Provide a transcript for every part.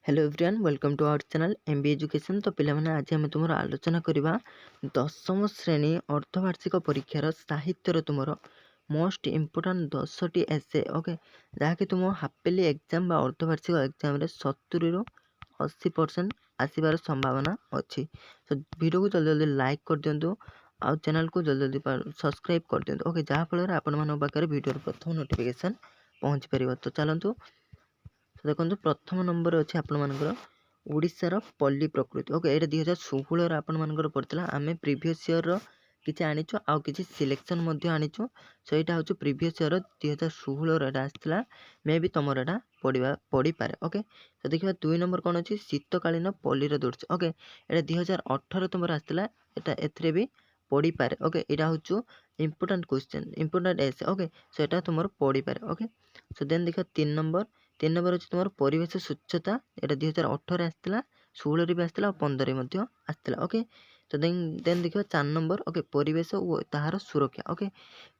Hello everyone welcome to our channel MBA education. तो पे आज आम तुम आलोचना करवा दशम श्रेणी अर्धवार्षिक परीक्षार साहित्यर तुम मोस्ट इम्पोर्टाट 10टी एसे ओके जहाँकि तुम हाफेली एग्जाम अर्धवार्षिक एग्जाम 70 ରୁ 80% आसबार संभावना अच्छी। तो वीडियो को जल्दी जल्दी लाइक कर दिंतु आउ चैनल को जल्दी जल्दी सब्सक्राइब कर दिंतु ओके जहाँफल आपण मान पाखे वीडियो प्रथम नोटिफिकेशन पहुँच पार। तो चलतु देखो प्रथम नंबर अच्छे आपर ओडिशार पल्ली प्रकृति ओके ये 2016 आपर पड़ता आम प्रिवियस इयर किसी आनीचु आउ कि सिलेक्शन आनीचु। सो यहाँ हूँ प्रिवियस इयर 2016 आसाला मे भी तुम यहाँ पढ़ी पारे ओके। तो देखा 2 नंबर कौन अच्छी शीतकालीन पल्लीर दृश्य ओके ये 2018 तुम आसाला ए भी पढ़ी पारे ओके। यहाँ हूँ इम्पोर्टाट क्वेश्चन इम्पोर्टाट एस ओके। सो यहाँ तुम पढ़ी पारे ओके। सो देन देखा 3 नंबर अच्छे तुम परिवेश स्वच्छता यहाँ 2018 आसाला 16 भी आसाला 15 आसाला ओके। तो देन देखा 4 नंबर ओके परिवेश और ताहार सुरक्षा ओके।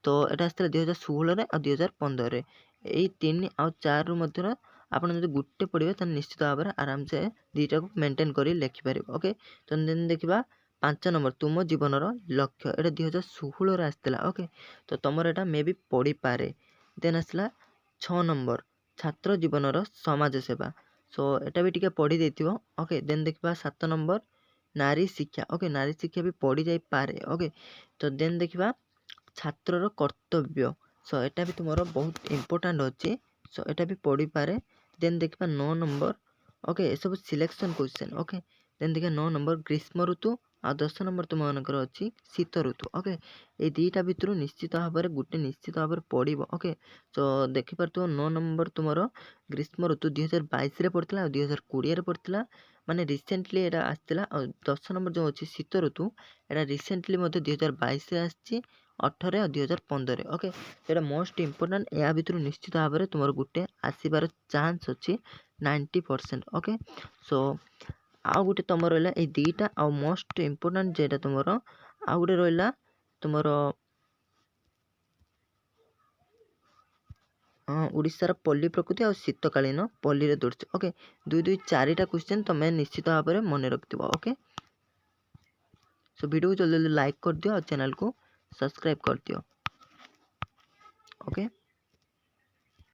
तो यहाँ आसाला 2016 और 2015 यही 3 आउ 4 रु मध्य आप गोटे पढ़े तो निश्चित भाव में आराम से दुईटा को मेंटेन कर लिखिपार ओके। तो देन देखा 5 नंबर तुम जीवनर लक्ष्य यहाँ 2016 आसाला ओके। तो तुम यहाँ मे भी पढ़ी पारे। देन आसला 6 नंबर छात्र जीवनर समाज सेवा सो एटा भी टिके पढ़ी देथिबो ओके। देन देखा 7 नंबर नारी शिक्षा ओके नारी शिक्षा भी पढ़ी जाई पारे ओके। तो देन देखा छात्रर कर्तव्य सो एटा भी तुमरो बहुत इम्पोर्टाट अच्छे सो एटा भी पढ़ी पारे। देन देखा 9 नंबर ओके ये सब सिलेक्शन क्वेश्चन ओके। देन देखा 9 नंबर ग्रीष्म ऋतु आ 10 नंबर तुम मानकर अच्छी शीत ऋतु ओके। ये दुईटा भितर निश्चित भाव में गोटे निश्चित भाव में पढ़ ओके। तो देखिपार 9 नंबर तुम ग्रीष्म ऋतु 2022 पड़ता 2020 पड़ता माने रिसेंटली यहाँ आसाला। 10 नंबर जो अच्छी शीत ऋतु यहाँ रिसेंटली 2022 आसी 18 और 2015 ओके। तो मोस्ट इम्पोर्टाट या भितर निश्चित भाव में तुम गोटे आसबार चान्स अच्छी 90% ओके। सो आउ गोटे तुम रहा ये दुईटा आउ मोस्ट इम्पोर्टाट जेटा तुम आउ गोटे रहा तुम ओडिशार पल्ली प्रकृति और शीतकालीन पल्लीर दृश्य ओके। 2 4टा क्वेश्चन तुम निश्चित भाव में मन रखिथ ओके। सो वीडियो को जल्दी जल्दी लाइक कर दियो और चैनल को सब्सक्राइब कर दियो ओके।